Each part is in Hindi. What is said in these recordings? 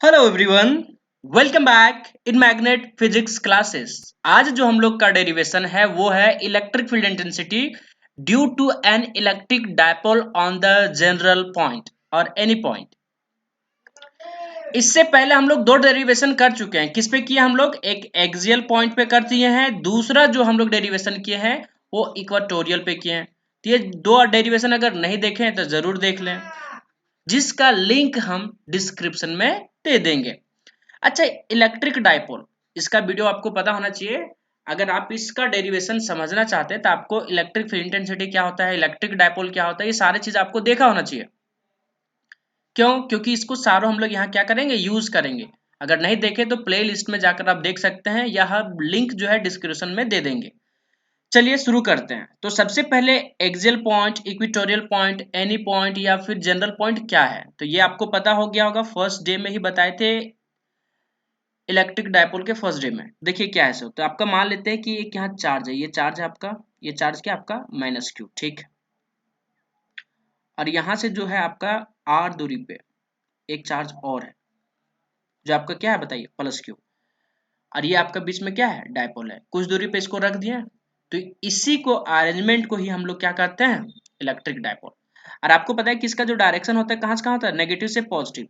Hello everyone, welcome back in magnet physics classes. आज जो हम लोग का डेरिवेशन है वो है electric field intensity due to an electric dipole on the general point और एनी पॉइंट। इससे पहले हम लोग दो डेरिवेशन कर चुके हैं। किस पे किए हम लोग? एक एक्सियल पॉइंट पे कर दिए हैं, दूसरा जो हम लोग डेरिवेशन किए हैं वो इक्वाटोरियल पे किए हैं। तो ये दो डेरिवेशन अगर नहीं देखे हैं तो जरूर देख लें, जिसका लिंक हम डिस्क्रिप्शन में दे देंगे। अच्छा, इलेक्ट्रिक डायपोल, इसका वीडियो आपको पता होना चाहिए। अगर आप इसका डेरिवेशन समझना चाहते हैं तो आपको इलेक्ट्रिक फील्ड इंटेंसिटी क्या होता है, इलेक्ट्रिक डायपोल क्या होता है, ये सारी चीज आपको देखा होना चाहिए। क्यों? क्योंकि इसको सारों हम लोग यहाँ क्या करेंगे, यूज करेंगे। अगर नहीं देखे तो प्ले लिस्ट में जाकर आप देख सकते हैं, यह लिंक जो है डिस्क्रिप्शन में दे देंगे। चलिए शुरू करते हैं। तो सबसे पहले axial point, equatorial point, any point या फिर जनरल पॉइंट क्या है, तो ये आपको पता हो गया होगा, फर्स्ट डे में ही बताए थे इलेक्ट्रिक डायपोल के फर्स्ट डे में। देखिए क्या है सो, तो आपका मान लेते हैं कि एक यहाँ चार्ज है, ये चार्ज है आपका, ये चार्ज क्या आपका माइनस क्यू, ठीक। और यहाँ से जो है आपका आर दूरी पे एक चार्ज और है जो आपका क्या है बताइए, प्लस क्यू। और ये आपका बीच में क्या है, डायपोल है, कुछ दूरी पे इसको रख दिया। तो इसी को अरेंजमेंट को ही हम लोग क्या कहते हैं, इलेक्ट्रिक डायपोल। और आपको पता है कि इसका जो डायरेक्शन होता है कहाँ से कहाँ होता है, नेगेटिव से पॉजिटिव।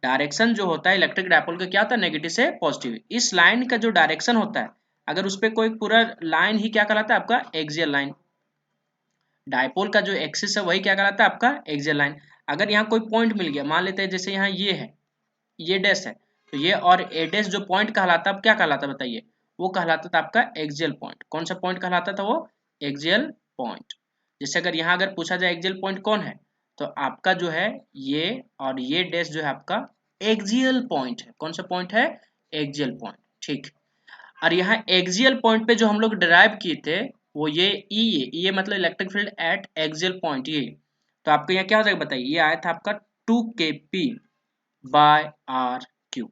डायरेक्शन जो होता है इलेक्ट्रिक डायपोल का क्या होता है, नेगेटिव से पॉजिटिव। इस लाइन का जो डायरेक्शन होता है, अगर उस पर कोई पूरा लाइन ही क्या कहलाता है आपका, एक्सियल लाइन। डायपोल का जो एक्सिस है वही क्या कहलाता है आपका, एक्सियल लाइन। अगर यहाँ कोई पॉइंट मिल गया, मान लेते हैं जैसे यहाँ ये है, ये डैश है, तो ये और ए डैश जो पॉइंट कहलाता है, क्या कहलाता है बताइए, वो कहलाता था आपका एक्सियल पॉइंट। कौन सा पॉइंट कहलाता था वो, एक्सियल पॉइंट। जैसे अगर यहाँ अगर पूछा जाए एक्सियल पॉइंट कौन है, तो आपका जो है ये और ये डैश जो है आपका एक्सियल पॉइंट है। कौन सा पॉइंट है, एक्सियल पॉइंट, ठीक। और यहाँ एक्सियल पॉइंट पे जो हम लोग डिराइव किए थे वो ये ई है, ये मतलब electric field at axial point, ये। तो आपको यहाँ क्या हो जाएगा बताइए, ये आया था आपका 2 kp/r क्यू।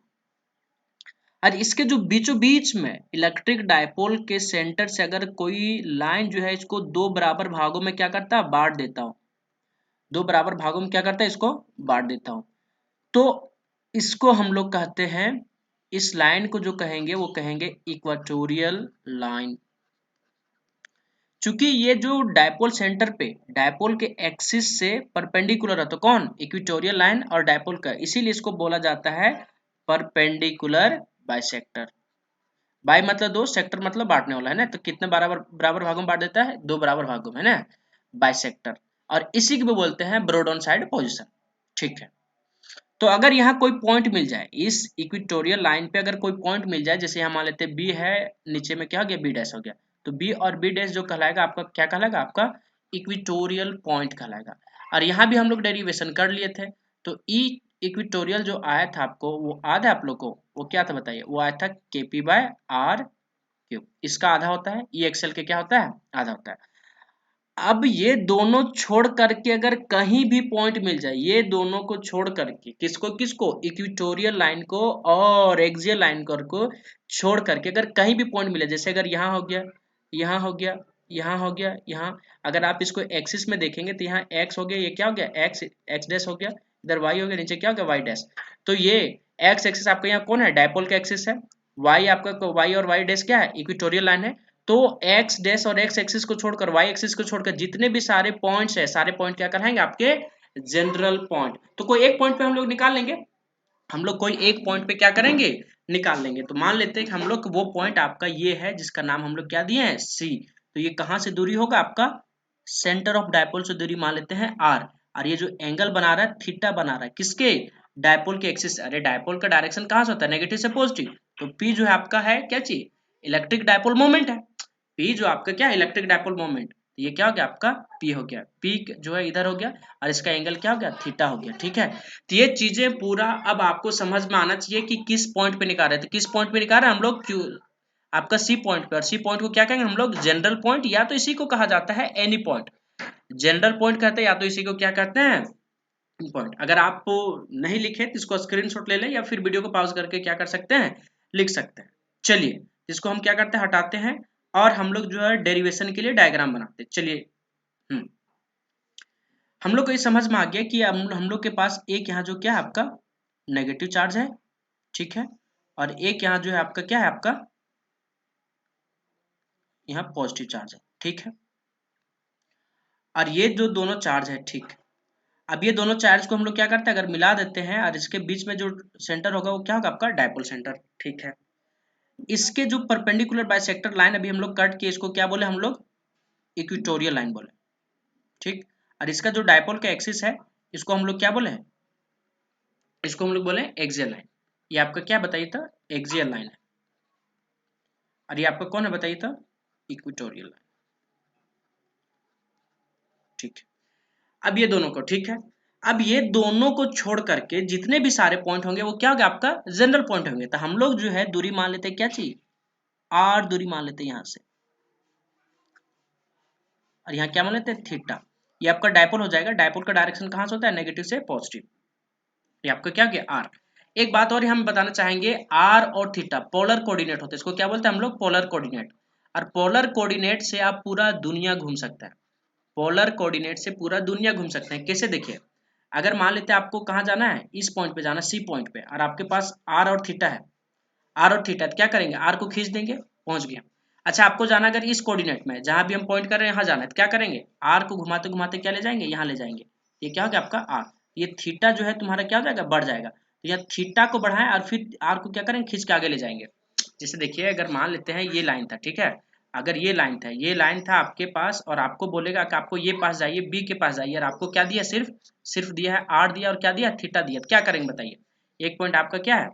और इसके जो बीचों बीच में इलेक्ट्रिक डायपोल के सेंटर से अगर कोई लाइन जो है इसको दो बराबर भागों में क्या करता है, बांट देता हूं। दो बराबर भागों में क्या करता है, इसको बांट देता हूं। तो इसको हम लोग कहते हैं, इस लाइन को जो कहेंगे वो कहेंगे इक्वाटोरियल लाइन। चूंकि ये जो डायपोल सेंटर पे डायपोल के एक्सिस से परपेंडिकुलर है, तो कौन, इक्वेटोरियल लाइन और डायपोल का, इसीलिए इसको बोला जाता है परपेंडिकुलर बाइसेक्टर। बाई मतलब दो, सेक्टर मतलब बांटने वाला, है ना। तो कितने बराबर बराबर भागों में बांट देता है, दो बराबर भागों में, है ना, बाइसेक्टर। और इसी को भी बोलते हैं ब्रॉड ऑन साइड पोजिशन, ठीक है। तो अगर यहाँ कोई पॉइंट मिल जाए, इस इक्वेटोरियल लाइन पे अगर कोई पॉइंट मिल जाए, जैसे यहाँ मान लेते हैं बी है, नीचे में क्या हो गया, बी डैश हो गया, तो बी और बी डैश जो कहलाएगा आपका, क्या कहलाएगा आपका इक्वेटोरियल पॉइंट कहलाएगा। और यहाँ भी हम लोग डेरिवेशन कर लिए थे। तो ई इक्वेटोरियल जो आया था आपको, वो आधा आप लोग को वो क्या था बताइए, वो आया था kp/r क्यूब। इसका आधा होता है, ई एक्सएल के क्या होता है, आधा होता है। अब ये दोनों छोड़ करके अगर कहीं भी पॉइंट मिल जाए, ये दोनों को छोड़ करके, किसको किसको, इक्वेटोरियल लाइन को और एक्सियल लाइन को छोड़ करके अगर कहीं भी पॉइंट मिले, जैसे अगर यहाँ हो गया, यहाँ हो गया, यहाँ हो गया, यहाँ, अगर आप इसको एक्सिस में देखेंगे तो यहाँ एक्स हो गया, ये क्या हो गया, एक्स एक्स डैश हो गया, इधर वाई हो गया, नीचे क्या हो गया, वाई डैश। तो ये एक्स एक्सिस आपका यहाँ कौन है, डायपोल का एक्सिस है। वाई आपका, वाई और वाई डैश क्या है, इक्वेटोरियल लाइन है। तो एक्स डैश और एक्स एक्सिस को छोड़कर, वाई एक्सिस को छोड़कर जितने भी सारे पॉइंट्स है, सारे पॉइंट क्या कहलाएंगे आपके जनरल पॉइंट। तो कोई एक पॉइंट पे हम लोग निकाल लेंगे, हम लोग कोई एक पॉइंट पे क्या करेंगे, निकाल लेंगे। तो मान लेते हैं कि हम लोग वो पॉइंट आपका ये है, जिसका नाम हम लोग क्या दिए हैं, सी। तो ये कहां से दूरी होगा आपका, सेंटर ऑफ डायपोल से दूरी मान लेते हैं आर। और ये जो एंगल बना रहा है, थीटा बना रहा है, किसके, डायपोल के एक्सिस। अरे डायपोल का डायरेक्शन कहां से होता है, नेगेटिव से पॉजिटिव। तो पी जो है आपका है क्या चीज, इलेक्ट्रिक डायपोल मोमेंट है। पी जो आपका क्या, इलेक्ट्रिक डायपोल मोमेंट। ये क्या हो गया आपका, पी हो गया, पी जो है इधर हो गया, और इसका एंगल क्या हो गया, थीटा हो गया, ठीक है। तो ये चीजें पूरा अब आपको समझ में आना चाहिए कि किस पॉइंट पे निकाल रहे थे, किस पॉइंट पे निकाल रहे हैं हम लोग, क्यों आपका सी पॉइंट पे। और सी पॉइंट को क्या कहेंगे हम लोग, जनरल पॉइंट, या तो इसी को कहा जाता है एनी पॉइंट। जनरल पॉइंट कहते हैं, या तो इसी को क्या कहते हैं, पॉइंट। अगर आप नहीं लिखे तो इसको स्क्रीनशॉट ले लें, या फिर वीडियो को पॉज करके क्या कर सकते हैं, लिख सकते हैं। चलिए इसको हम क्या करते हैं, हटाते हैं, और हम लोग जो है डेरिवेशन के लिए डायग्राम बनाते हैं। चलिए हम लोग को ये समझ में आ गया कि हम लोग के पास एक यहाँ जो क्या है आपका नेगेटिव चार्ज है, ठीक है। और एक यहाँ जो है आपका क्या है, आपका यहाँ पॉजिटिव चार्ज है, ठीक है। और ये जो दोनों चार्ज है, ठीक। अब ये दोनों चार्ज को हम लोग क्या करते हैं, अगर मिला देते हैं और इसके बीच में जो सेंटर होगा वो क्या होगा, आपका डायपोल सेंटर, ठीक है। इसके जो परपेंडिकुलर बाइसेक्टर लाइन अभी हम लोग कट किए, इसको क्या बोले हम लोग, इक्वेटोरियल लाइन बोले, ठीक। और इसका जो डायपोल का एक्सिस है, इसको हम लोग क्या बोले, इसको हम लोग बोले एक्सियल लाइन। ये आपका क्या बताइए था, एक्सियल लाइन है। और ये आपका कौन है बताइए था, इक्वेटोरियल लाइन, ठीक। अब ये दोनों को, ठीक है। अब ये दोनों को छोड़ करके जितने भी सारे पॉइंट होंगे वो क्या होगा, आपका जनरल पॉइंट होंगे। तो हम लोग जो है दूरी मान लेते हैं, क्या चाहिए, आर दूरी मान लेते हैं यहाँ से, और यहाँ क्या मान लेते हैं, थीटा। ये आपका डायपोल हो जाएगा। डायपोल का डायरेक्शन कहाँ से होता है, नेगेटिव से पॉजिटिव। ये आपका क्या गया, आर। एक बात और हम बताना चाहेंगे, आर और थीटा पोलर कोऑर्डिनेट होते हैं, इसको क्या बोलते हैं हम लोग, पोलर कोऑर्डिनेट। और पोलर कोऑर्डिनेट से आप पूरा दुनिया घूम सकते हैं। पोलर कोऑर्डिनेट से पूरा दुनिया घूम सकते हैं। कैसे, देखिए, अगर मान लेते हैं आपको कहाँ जाना है, इस पॉइंट पे जाना, सी पॉइंट पे, और आपके पास आर और थीटा है। आर और थीटा क्या करेंगे, आर को खींच देंगे, पहुंच गया। अच्छा, आपको जाना अगर इस कोऑर्डिनेट में, जहां भी हम पॉइंट कर रहे हैं यहाँ जाना है, तो क्या करेंगे, आर को घुमाते घुमाते क्या ले जाएंगे, यहाँ ले जाएंगे। ये क्या हो गया आपका आर। ये थीटा जो है तुम्हारा क्या हो जाएगा, बढ़ जाएगा। तो यहाँ थीटा को बढ़ाएं और फिर आर को क्या करेंगे, खींच के आगे ले जाएंगे। जैसे देखिए, अगर मान लेते हैं ये लाइन था, ठीक है। अगर ये लाइन था, ये लाइन था आपके पास, और आपको बोलेगा कि आपको ये पास जाइए, बी के पास जाइए, और आपको क्या दिया, सिर्फ सिर्फ दिया है आर दिया, और क्या दिया, थीटा दिया। तो क्या करेंगे बताइए, एक पॉइंट आपका क्या है,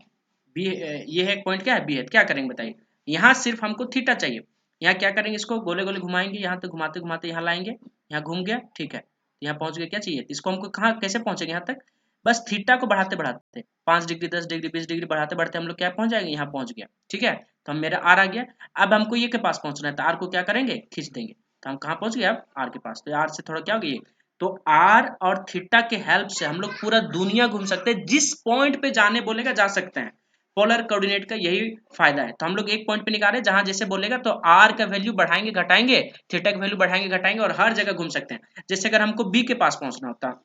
बी, ये है एक पॉइंट क्या है, बी है। क्या करेंगे बताइए, यहाँ सिर्फ हमको थीटा चाहिए। यहाँ क्या करेंगे, इसको गोले गोले घुमाएंगे, यहाँ तक घुमाते घुमाते यहाँ लाएंगे, यहाँ घूम गया, ठीक है। यहाँ पहुंच गए, क्या चाहिए, इसको हमको कहाँ कैसे पहुंचेंगे यहाँ तक, बस थीटा को बढ़ाते बढ़ाते 5 डिग्री 10 डिग्री 20 डिग्री बढ़ाते बढ़ाते हम लोग क्या पहुंच जाएंगे, यहाँ पहुंच गया, ठीक है। तो हम मेरा आर आ गया। अब हमको ये के पास पहुंचना है, तो आर को क्या करेंगे, खींच देंगे। तो हम कहाँ पहुंच गए, अब आर के पास। तो आर से थोड़ा क्या हो गया, तो आर और थीटा के हेल्प से हम लोग पूरा दुनिया घूम सकते हैं। जिस पॉइंट पे जाने बोलेगा जा सकते हैं। पोलर कोऑर्डिनेट का यही फायदा है। तो हम लोग एक पॉइंट पे निकाले, जहां जैसे बोलेगा तो आर का वैल्यू बढ़ाएंगे घटाएंगे, थीटा का वैल्यू बढ़ाएंगे घटाएंगे, और हर जगह घूम सकते हैं। जैसे अगर हमको बी के पास पहुंचना होता,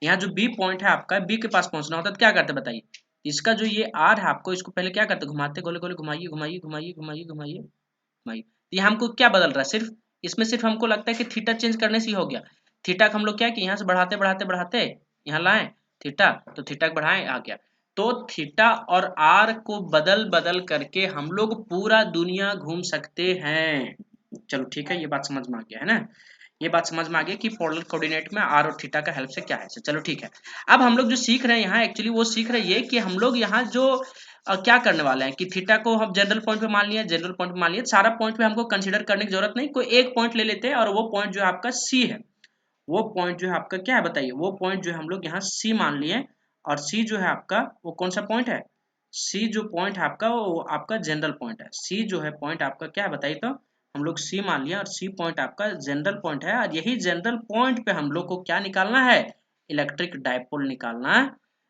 यहाँ जो बी पॉइंट है आपका, बी के पास पहुंचना होता तो क्या करते बताइए, इसका जो ये आर है आपको, इसको पहले क्या करते, घुमाते गोले गोले घुमाइए घुमाइए घुमाइए घुमाइए घुमाइए घुमाइए। तो यहाँ हमको क्या बदल रहा है, सिर्फ इसमें सिर्फ हमको लगता है कि थीटा चेंज करने से ही हो गया। थीटा का हम लोग क्या कि यहाँ से बढ़ाते बढ़ाते बढ़ाते यहाँ लाए थीटा, तो थीटा बढ़ाए आ गया। तो थीटा और आर को बदल बदल करके हम लोग पूरा दुनिया घूम सकते हैं। चलो ठीक है, ये बात समझ में आ गया है ना। ये बात समझ में आ गई कि पोलर कोऑर्डिनेट में आर और थीटा का हेल्प से क्या है। चलो ठीक है। अब हम लोग जो सीख रहे हैं यहाँ, एक्चुअली वो सीख रहे हैं ये कि हम लोग यहाँ जो क्या करने वाले हैं कि थीटा को हम जनरल पॉइंट पे मान लिया, जनरल पॉइंट पे मान लिया, सारा पॉइंट पे हमको कंसीडर करने की जरूरत नहीं, कोई एक पॉइंट ले लेते हैं, और वो पॉइंट जो है आपका सी है। वो पॉइंट जो है आपका क्या है बताइए, वो पॉइंट जो है हम लोग यहाँ सी मान लिए। और सी जो है आपका वो कौन सा पॉइंट है, सी जो पॉइंट है आपका वो आपका जनरल पॉइंट है। सी जो है पॉइंट आपका क्या है बताइए, तो हम लोग सी मान लिया, और सी पॉइंट आपका जनरल पॉइंट है। और यही जनरल पॉइंट पे हम लोग को क्या निकालना है, इलेक्ट्रिक डायपोल निकालना,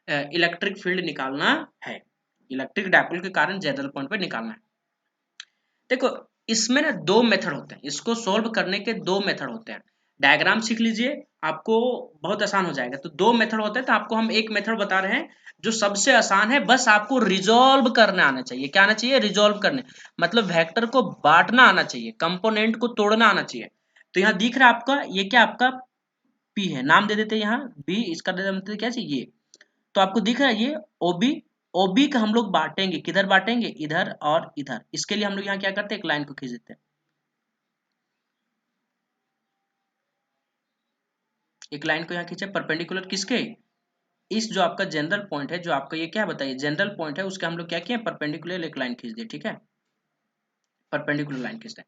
इलेक्ट्रिक फील्ड निकालना है। इलेक्ट्रिक डायपोल के कारण जनरल पॉइंट पे निकालना है। देखो, इसमें ना दो मेथड होते हैं, इसको सोल्व करने के दो मेथड होते हैं। डायग्राम सीख लीजिए, आपको बहुत आसान हो जाएगा। तो दो मेथड होते हैं, तो आपको हम एक मेथड बता रहे हैं जो सबसे आसान है। बस आपको रिजॉल्व करना आना चाहिए। क्या आना चाहिए, रिजॉल्व करने, मतलब वेक्टर को बांटना आना चाहिए, कंपोनेंट को तोड़ना आना चाहिए। तो यहाँ दिख रहा है आपका, ये क्या आपका पी है, नाम दे देते हैं यहाँ बी, इसका मतलब क्या चाहिए। तो आपको दिख रहा है ये ओबी, ओबी का हम लोग बांटेंगे, किधर बांटेंगे, इधर और इधर। इसके लिए हम लोग यहाँ क्या करते हैं, एक लाइन को खींच देते हैं। एक लाइन को यहाँ खींचे परपेंडिकुलर किसके, इस जो आपका जनरल पॉइंट है, जो आपका ये क्या बताइए जनरल पॉइंट है, उसका हम लोग क्या किए, परपेंडिकुलर एक लाइन खींच दिए, ठीक है। परपेंडिकुलर लाइन खींच दें।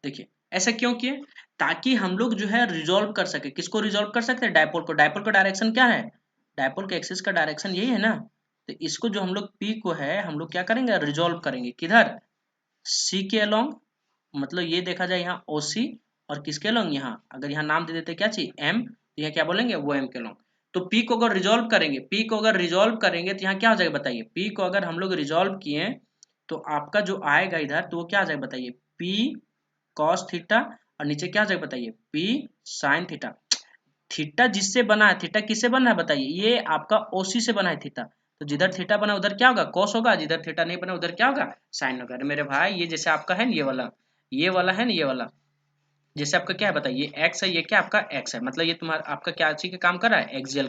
देखिए ऐसा क्यों किए, ताकि हम लोग जो है रिजॉल्व कर सके। किसको रिजॉल्व कर सकते हैं, डायपोल को। डायपोल का डायरेक्शन क्या है, डायपोल के एक्सिस का डायरेक्शन यही है ना। तो इसको जो हम लोग पी को है, हम लोग क्या करेंगे, रिजॉल्व करेंगे किधर, सी के अलोंग, मतलब ये देखा जाए यहाँ ओ सी, और किसके अलोंग, यहाँ अगर यहाँ नाम दे देते क्या चाहिए, एम, तो यहाँ क्या बोलेंगे, वो एम के अलोंग। तो पी को अगर रिजॉल्व करेंगे, पी को अगर रिजॉल्व करेंगे तो यहाँ क्या हो जाएगा बताइए, पी को अगर हम लोग रिजॉल्व किए तो आपका जो आएगा इधर, तो वो क्या आ जाएगा बताइए, पी कॉस थीटा, और नीचे क्या आ जाएगा बताइए, पी साइन थीटा। थीटा जिससे बना है, थीटा किससे बना है बताइए, ये आपका ओसी से बना है थीटा। तो जिधर थीटा बना उधर क्या होगा, कॉस होगा, जिधर थीटा नहीं बना उधर क्या होगा, साइन होगा। अरे मेरे भाई ये जैसे आपका है ना ये वाला है ना ये वाला, जैसे आपका क्या है बताइए, एक्स है, ये क्या आपका एक्स है, मतलब ये तुम्हारा आपका क्या चीज का काम कर रहा है, एक्सजेल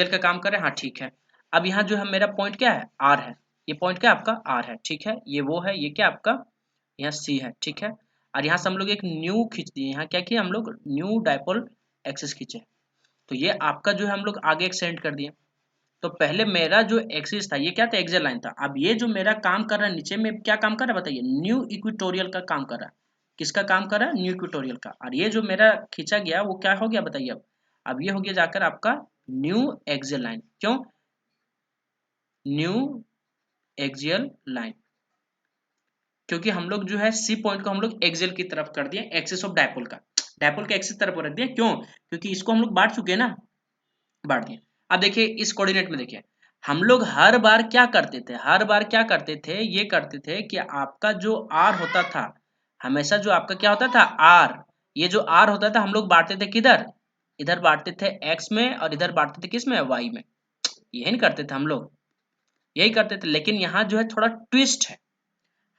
का काम कर रहा है, हाँ ठीक है। अब यहाँ जो है मेरा पॉइंट क्या है, आर है, ये पॉइंट क्या आपका आर है, ठीक है, ये वो है, ये क्या आपका यहाँ सी है, ठीक है। और यहाँ से हम लोग एक न्यू खींच दिए, यहाँ क्या किया हम लोग, न्यू डायपोल एक्सिस खींचे, तो ये आपका जो है हम लोग आगे एक्सटेंड कर दिए। तो पहले मेरा जो एक्सिस था ये क्या था, एक्सियल लाइन था, अब ये जो मेरा काम कर रहा है नीचे में क्या काम कर रहा है बताइए, न्यू इक्वेटोरियल का काम कर रहा है, किसका काम कर रहा है, न्यू इक्वेटोरियल का। और ये जो मेरा खींचा गया वो क्या हो गया बताइए, अब ये हो गया जाकर आपका न्यू एक्सियल लाइन, क्यों न्यू एक्सियल लाइन, क्योंकि हम लोग जो है सी पॉइंट को हम लोग एक्सियल की तरफ कर दिए, एक्सिस ऑफ डायपोल का, डायपोल के एक्सिस तरफ रख दिया, क्यों, क्योंकि इसको हम लोग बांट चुके हैं ना, बांट दिए। अब देखिए इस कोऑर्डिनेट में देखिए, हम लोग हर बार क्या करते थे, हर बार क्या करते थे, ये करते थे कि आपका जो आर होता था, हमेशा जो आपका क्या होता था आर, ये जो आर होता था हम लोग बांटते थे किधर, इधर बांटते थे एक्स में और इधर बांटते थे किस में, वाई में, यही नहीं करते थे हम लोग, यही करते थे। लेकिन यहाँ जो है थोड़ा ट्विस्ट है,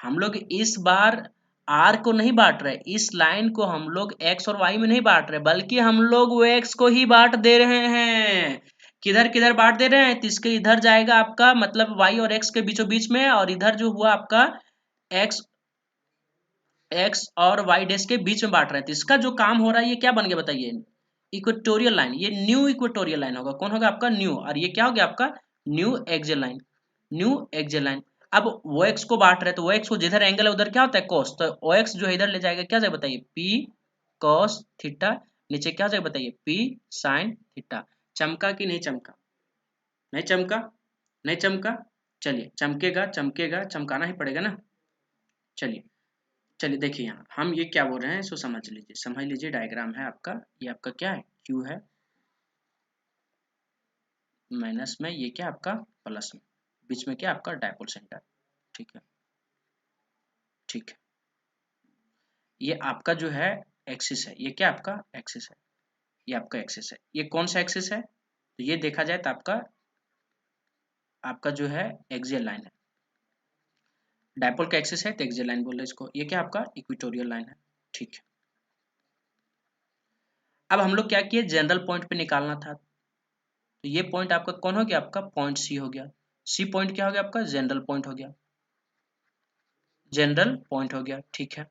हम लोग इस बार आर को नहीं बांट रहे, इस लाइन को हम लोग एक्स और वाई में नहीं बांट रहे, बल्कि हम लोग वो एक्स को ही बांट दे रहे हैं, किधर किधर बांट दे रहे हैं, तो इसके इधर जाएगा आपका मतलब वाई और एक्स के बीचों बीच में, और इधर जो हुआ आपका एक्स एक्स और वाई डैश के बीच में बांट रहे हैं, तो इसका जो काम हो रहा है ये क्या बन गया बताइए, इक्वेटोरियल लाइन, ये न्यू इक्वेटोरियल लाइन होगा, कौन होगा आपका न्यू, और ये क्या हो गया आपका new axial line, new axial line. अब वो एक्स को बांट रहे हैं, तो वो एक्स को जिधर एंगल है उधर क्या होता है कॉस, तो ओ एक्स जो है इधर ले जाएगा क्या जाएगा बताइए, पी कॉस थीटा, नीचे क्या जाएगा बताइए, पी साइन थीटा। चमका कि नहीं चमका, नहीं चमका, नहीं चमका, चलिए चमकेगा चमकेगा, चमकाना ही पड़ेगा ना। चलिए चलिए देखिए यहाँ हम ये क्या बोल रहे हैं इसको समझ लीजिए, डायग्राम है आपका, ये आपका क्या है क्यू है, माइनस में ये क्या आपका प्लस में, बीच में क्या आपका डायपोल सेंटर, ठीक है, ठीक है। ये आपका जो है एक्सिस है, ये क्या आपका एक्सिस है, ये आपका एक्सिस है, ये कौन सा एक्सिस है, तो ये देखा जाए तो आपका आपका जो है एक्सियल लाइन है, डायपोल का एक्सिस है तो एक्सियल लाइन बोल रहे हैं इसको, ये क्या आपका इक्वेटोरियल लाइन है, ठीक है। अब हम लोग क्या किए, जनरल पॉइंट पे निकालना था, तो ये पॉइंट आपका कौन हो गया, आपका पॉइंट सी हो गया, सी पॉइंट क्या हो गया आपका जनरल पॉइंट हो गया, जनरल पॉइंट हो गया, ठीक है।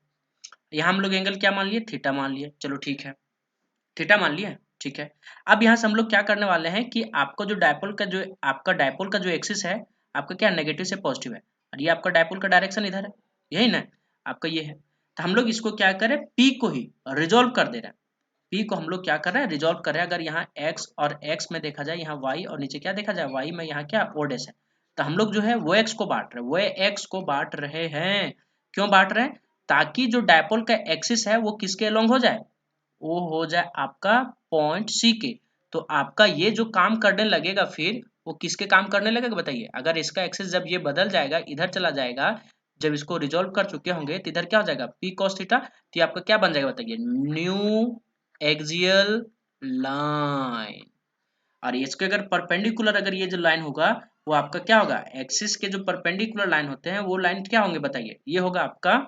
यहाँ हम लोग एंगल क्या मान लिए, थीटा मान लिए, चलो ठीक है, थीटा मान लिया, ठीक है। अब यहाँ से हम लोग क्या करने वाले हैं कि आपको जो डायपोल का जो आपका डायपोल का जो एक्सिस है आपका क्या नेगेटिव से पॉजिटिव है, और ये आपका डायपोल का डायरेक्शन इधर है, यही ना आपका ये है, तो हम लोग इसको क्या करें, पी को ही रिजोल्व कर दे रहे हैं, पी को हम लोग क्या कर रहे हैं, रिजोल्व कर रहे हैं। अगर यहाँ x और x में देखा जाए, यहाँ y और नीचे क्या देखा जाए, y में यहाँ क्या o डैश है, तो हम लोग जो है वो x को बांट रहे हैं, वो x को बांट रहे हैं, क्यों बांट रहे हैं, ताकि जो डायपोल का एक्सिस है वो किसके अलोंग हो जाए, वो हो जाए आपका पॉइंट सी के। तो आपका ये जो काम करने लगेगा फिर वो किसके काम करने लगेगा बताइए, अगर इसका एक्सिस जब ये बदल जाएगा इधर चला जाएगा, जब इसको रिजोल्व कर चुके होंगे तो इधर क्या हो जाएगा पी कॉस थीटा, तो आपका क्या बन जाएगा बताइए, न्यू एक्सियल लाइन। और इसके अगर परपेंडिकुलर अगर ये जो लाइन होगा वो आपका क्या होगा, एक्सिस के जो परपेंडिकुलर लाइन होते हैं वो लाइन क्या होंगे बताइए, ये होगा आपका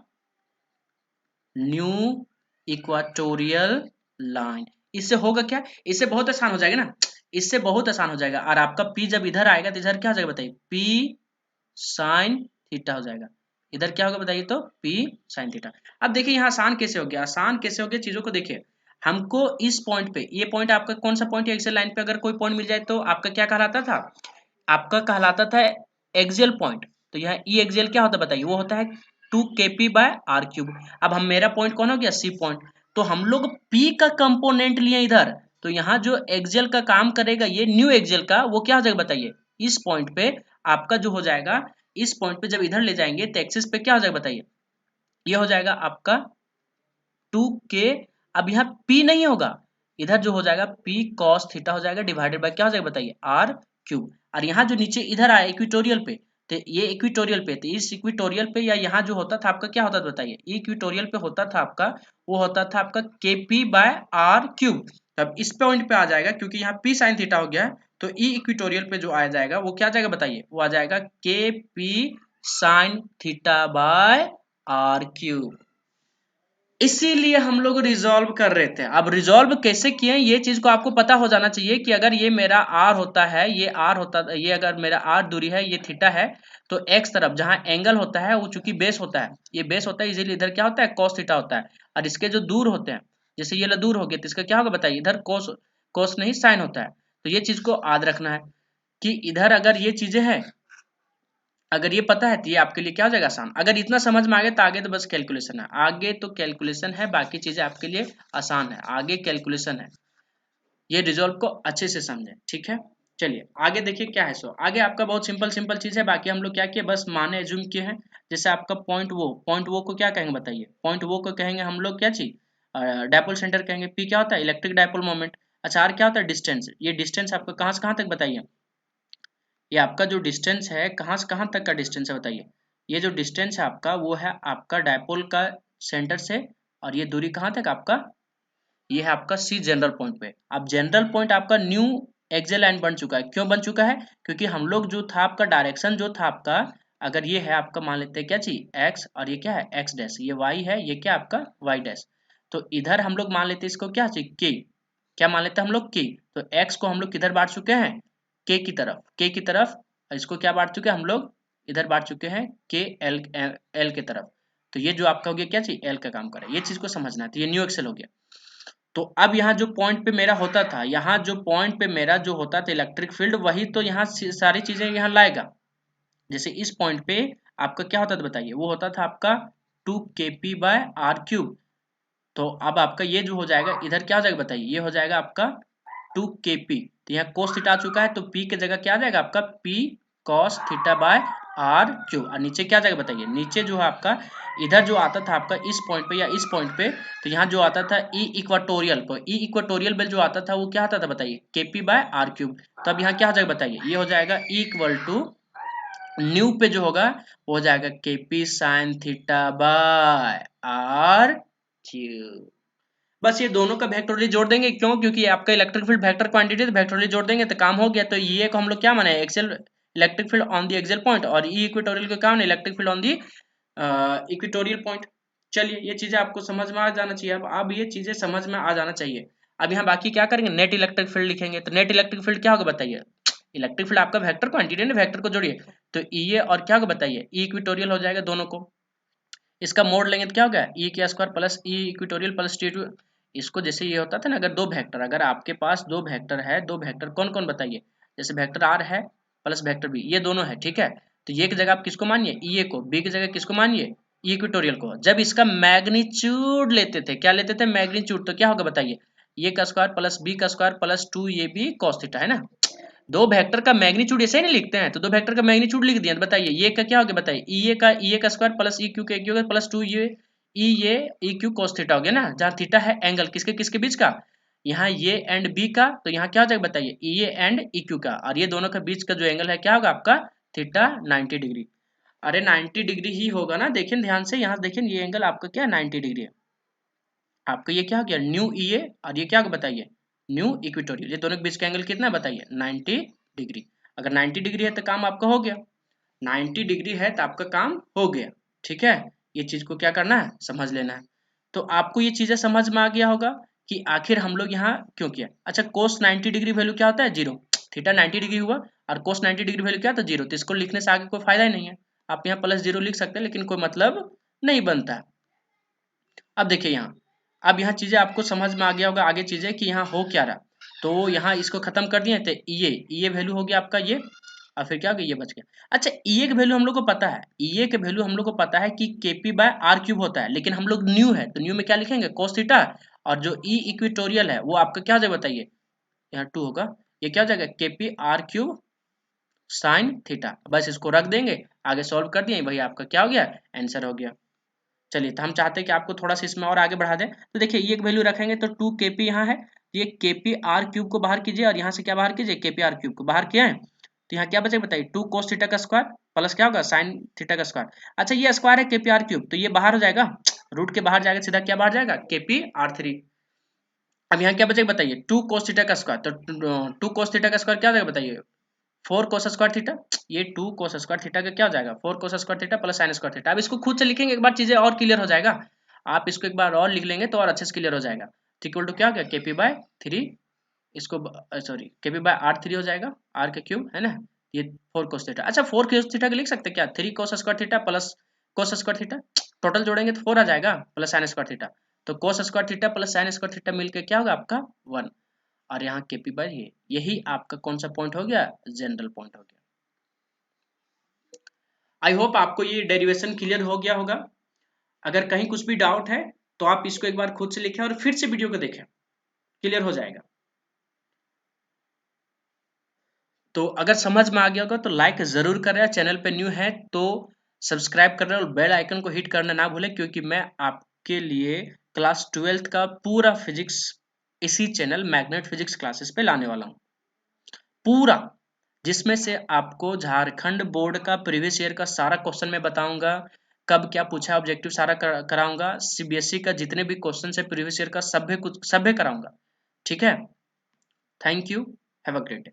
न्यू इक्वाटोरियल लाइन। इससे होगा क्या, इससे बहुत आसान हो जाएगा ना, इससे बहुत आसान हो जाएगा, और आपका P जब इधर आएगा तो इधर क्या हो जाएगा बताइए, P साइन थीटा हो जाएगा, इधर क्या होगा बताइए, तो P साइन थीटा। अब देखिए यहाँ आसान कैसे हो गया, आसान कैसे हो गया चीजों को देखिए, हमको इस पॉइंट पे, ये पॉइंट आपका कौन सा पॉइंट है, एक्सियल लाइन पे अगर कोई पॉइंट मिल जाए तो आपका क्या कहलाता था, आपका कहलाता था एक्सियल पॉइंट। तो यहाँ ई एक्सियल क्या होता है बताइए, वो होता है 2kp/r³। अब हम मेरा पॉइंट कौन हो गया, सी पॉइंट, तो हम लोग p का कंपोनेंट लिए इधर, तो यहाँ जो एक्सियल का काम करेगा ये न्यू एक्सियल का, वो क्या हो जाएगा बताइए, इस पॉइंट पे आपका जो हो जाएगा, इस पॉइंट पे जब इधर ले जाएंगे तो एक्सिस पे क्या हो जाएगा बताइए, ये हो जाएगा आपका 2k। अब यहाँ p नहीं होगा, इधर जो हो जाएगा p cos थीटा हो जाएगा, डिवाइडेड बाय क्या हो जाएगा बताइए, r³। और यहाँ जो नीचे इधर आया इक्वेटोरियल पे, तो ये इक्वेटोरियल पे, तो इस इक्वेटोरियल पे या यहाँ जो होता था आपका क्या होता था बताइए, इक्वेटोरियल पे होता था आपका, वो होता था आपका kp/r³। तब इस पॉइंट पे आ जाएगा, क्योंकि यहाँ p sin थीटा हो गया है, तो ई इक्वेटोरियल पे जो आ जाएगा वो क्या आ जाएगा बताइए, वो आ जाएगा K P sine theta by R cube. इसीलिए हम लोग रिजॉल्व कर रहे थे। अब रिजॉल्व कैसे किए ये चीज को आपको पता हो जाना चाहिए कि अगर ये मेरा आर होता है, ये आर होता, ये अगर मेरा आर दूरी है, ये थीटा है, तो एक्स तरफ जहां एंगल होता है वो चूंकि बेस होता है, ये बेस होता है, इसीलिए इधर क्या होता है कॉस थीटा होता है। और इसके जो दूर होते हैं, जैसे ये दूर हो गया तो इसका क्या होगा बताइए, इधर कोस कोस नहीं साइन होता है। तो ये चीज को याद रखना है कि इधर अगर ये चीजें हैं, अगर ये पता है तो ये आपके लिए क्या हो जाएगा आसान। अगर इतना समझ में आ गया तो आगे तो बस कैलकुलेशन है, आगे तो कैलकुलेशन है, बाकी चीजें आपके लिए आसान है, आगे कैलकुलेशन है। ये रिजॉल्व को अच्छे से समझें, ठीक है। चलिए आगे देखिए क्या है। सो आगे आपका बहुत सिंपल सिंपल चीज है, बाकी हम लोग क्या किए बस माने एज्यूम किए हैं। जैसे आपका पॉइंट वो को क्या कहेंगे बताइए, पॉइंट वो को कहेंगे हम लोग क्या चीज, डायपोल सेंटर कहेंगे। पी क्या होता है, इलेक्ट्रिक डायपोल मोमेंट। अच्छा आर क्या होता है, डिस्टेंस। ये डिस्टेंस आपका कहाँ से कहाँ तक बताइए, ये आपका जो डिस्टेंस है कहाँ से कहाँ तक का डिस्टेंस है बताइए। ये जो डिस्टेंस है आपका वो है आपका डायपोल का सेंटर से, और ये दूरी कहाँ तक आपका, ये है आपका सी जनरल पॉइंट पे। अब जनरल पॉइंट आपका न्यू एक्सियल लाइन बन चुका है। क्यों बन चुका है, क्योंकि हम लोग जो था आपका डायरेक्शन जो था आपका, अगर ये है आपका मान लेते हैं क्या चीज एक्स, और ये क्या है एक्स डैश, ये वाई है, ये क्या आपका वाई डैश। तो इधर हम लोग मान लेते हैं इसको क्या चीज के, क्या मान लेते हैं हम लोग के। तो एक्स को हम लोग किधर बांट चुके हैं, के की तरफ, के की तरफ। इसको क्या बांट चुके हैं हम लोग, इधर बांट चुके हैं के एल एल के तरफ। तो ये जो आपका हो गया क्या चीज एल का काम करे, ये चीज को समझना है। तो ये न्यू एक्सेल हो गया। तो अब यहाँ जो पॉइंट पे मेरा होता था, यहाँ जो पॉइंट पे मेरा जो होता था इलेक्ट्रिक फील्ड, वही तो यहाँ सारी चीजें यहाँ लाएगा। जैसे इस पॉइंट पे आपका क्या होता था बताइए, वो होता था आपका 2 kp/r³। तो अब आपका ये जो हो जाएगा इधर क्या हो जाएगा बताइए, ये हो जाएगा आपका 2 kp। तो यहाँ cos थीटा आ चुका है, तो p की जगह क्या आ जाएगा आपका p cos थीटा/r³। और नीचे क्या आ जाएगा बताइए, नीचे जो है आपका इधर जो आता था आपका इस पॉइंट पे या इस पॉइंट पे, तो यहाँ जो आता था ई इक्वाटोरियल को, ई इक्वाटोरियल बेल जो आता था वो क्या आता था बताइए kp/r³। तो अब यहाँ क्या हो जाएगा बताइए, ये हो जाएगा इक्वल टू न्यू पे जो होगा वो हो जाएगा kp sin थीटा/r³। बस ये दोनों का वेक्टोरियल जोड़ देंगे, क्यों, क्योंकि आपका इलेक्ट्रिक फील्ड वेक्टर क्वांटिटी है, वेक्टोरियल जोड़ देंगे तो काम हो गया। तो ये को हम लोग क्या माने axial electric field on the axial point, और ई इक्वेटोरियल को क्या माने electric field on the equatorial point. चलिए ये चीजें आपको समझ में आ जाना चाहिए। अब ये चीजें समझ में आ जाना चाहिए। अब यहाँ बाकी क्या करेंगे, नेट इलेक्ट्रिक फील्ड लिखेंगे। तो नेट इलेक्ट्रिक फील्ड क्या होगा बताइए, इलेक्ट्रिक फील्ड आपका वेक्टर क्वांटिटी है ना, वेक्टर को जोड़िए। तो ई और क्या होगा बताइए, ई इक्वेटोरियल हो जाएगा दोनों को। इसका मोड लेंगे तो क्या होगा, ई के स्क्वायर प्लस ई इक्वेटोरियल प्लस टी2। इसको जैसे ये होता था ना, अगर दो वेक्टर, अगर आपके पास दो वेक्टर है, दो वेक्टर कौन कौन बताइए, जैसे वेक्टर आर है प्लस वेक्टर बी, ये दोनों है ठीक है। तो ये की जगह आप किसको मानिए ई ए को, बी की जगह किसको मानिए ई इक्वेटोरियल को। जब इसका मैग्नीट्यूड लेते थे, क्या लेते थे मैग्नीट्यूड, तो क्या होगा बताइए, ए का स्क्वायर प्लस बी का square plus 2ab cos theta है ना। दो वेक्टर का मैग्नीट्यूड ऐसे ही नहीं लिखते हैं, तो दो वेक्टर का मैग्नीट्यूड लिख दिया। तो बताइए ये का क्या हो गया बताइए, ई ए का स्क्वायर प्लस ई क्यू का प्लस 2 ये ई क्यू cos थीटा हो गया ना, जहाँ थीटा है एंगल किसके किसके बीच का, यहाँ ये एंड बी का। तो यहाँ क्या हो जाएगा बताइए ई ए एंड ई क्यू का, और ये दोनों के बीच का जो एंगल है क्या होगा आपका थीटा 90 डिग्री। अरे 90 डिग्री ही होगा ना, देखिए ध्यान से, यहाँ देखिए ये एंगल आपका क्या 90 डिग्री है। आपका ये क्या हो गया न्यू ई ए, और ये क्या होगा बताइए न्यू इक्वेटोरियल। ये दोनों के बीच का एंगल कितना है बताइए 90 डिग्री। अगर 90 डिग्री है तो काम आपका हो गया, 90 डिग्री है तो आपका काम हो गया, ठीक है। ये चीज को क्या करना है समझ लेना है। तो आपको ये चीजें समझ में आ गया होगा कि आखिर हम लोग यहाँ क्यों किया। अच्छा कोस 90 डिग्री वैल्यू क्या होता है जीरो, थीटा 90 डिग्री हुआ और कोस 90 डिग्री वैल्यू क्या था जीरो, तो इसको लिखने से आगे कोई फायदा ही नहीं है। आप यहाँ प्लस जीरो लिख सकते हैं लेकिन कोई मतलब नहीं बनता। अब देखिए यहाँ, अब यहाँ चीजें आपको समझ में आ गया होगा आगे चीजें कि यहाँ हो क्या रहा। तो यहाँ इसको खत्म कर दिए थे, ये वैल्यू हो गया आपका ये, और फिर क्या हो गया ये बच गया। अच्छा ई ए का वैल्यू हम लोग को पता है, ई ए का वैल्यू हम लोग को पता है कि kp/r³ होता है, लेकिन हम लोग न्यू है तो न्यू में क्या लिखेंगे cos थीटा, और जो ई इक्वेटोरियल है वो आपका क्या हो जाएगा बताइए, यहाँ 2 होगा, ये क्या हो जाएगा kp/r³ sin थीटा। बस इसको रख देंगे, आगे सॉल्व कर दिए, वही आपका क्या हो गया आंसर हो गया। चलिए तो हम चाहते हैं कि आपको थोड़ा सा इसमें और आगे बढ़ा दें। तो देखिए ये एक वैल्यू रखेंगे तो 2 kp यहाँ है, तो ये kp/r³ को बाहर कीजिए, और यहाँ से क्या बाहर कीजिए kp/r³ को बाहर किया है। तो यहाँ क्या बचेगा बताइए 2 cos थीटा का स्क्वायर प्लस क्या होगा sin थीटा का स्क्वायर। अच्छा ये स्क्वायर है kp/r³, तो ये बाहर हो जाएगा, रूट के बाहर जाएगा सीधा क्या बाहर जाएगा kp/r3। अब यहाँ क्या बचेगा बताइए, 2 cos थीटा का स्क्वायर, तो 2 cos थीटा का स्क्वायर क्या हो जाएगा बताइए, 4 cos स्क्वायर थीटा। ये 2 cos स्क्वायर थीटा का क्या हो जाएगा, 4 cos square theta plus sin square theta. अब इसको खुद से लिखेंगे एक बार, चीजें और क्लियर हो जाएगा। आप इसको एक बार और लिख लेंगे तो और अच्छे से क्लियर हो जाएगा। तो इक्वल टू क्या हो गया, केपी बाय 3, इसको सॉरी केपी बाय आर 3 हो जाएगा, आर के क्यूब है ना, ये 4 cos थीटा। अच्छा 4 cos थीटा के लिख सकते हैं क्या, 3 cos square theta plus cos square theta, total जोड़ेंगे तो 4 आ जाएगा प्लस sin स्क्वायर थीटा। तो cos square theta plus sin square theta मिलकर क्या होगा आपका 1, और यहाँ केपी बाय ये, यही आपका कौन सा पॉइंट हो गया, जनरल पॉइंट हो गया। आई होप आपको ये डेरिवेशन क्लियर हो गया होगा। अगर कहीं कुछ भी डाउट है तो आप इसको एक बार खुद से लिखें और फिर से वीडियो को देखें, क्लियर हो जाएगा। तो अगर समझ में आ गया होगा तो लाइक जरूर करें, चैनल पे न्यू है तो सब्सक्राइब करना और बेल आइकन को हिट करना ना भूलें, क्योंकि मैं आपके लिए क्लास 12th का पूरा फिजिक्स इसी चैनल मैग्नेट फिजिक्स क्लासेस पे लाने वाला हूँ पूरा, जिसमें से आपको झारखंड बोर्ड का प्रीवियस ईयर का सारा क्वेश्चन मैं बताऊंगा, कब क्या पूछा ऑब्जेक्टिव सारा कराऊंगा, सीबीएसई का जितने भी क्वेश्चन है प्रीवियस ईयर का सभ्य कुछ सभ्य कराऊंगा। ठीक है, thank you, have a great day.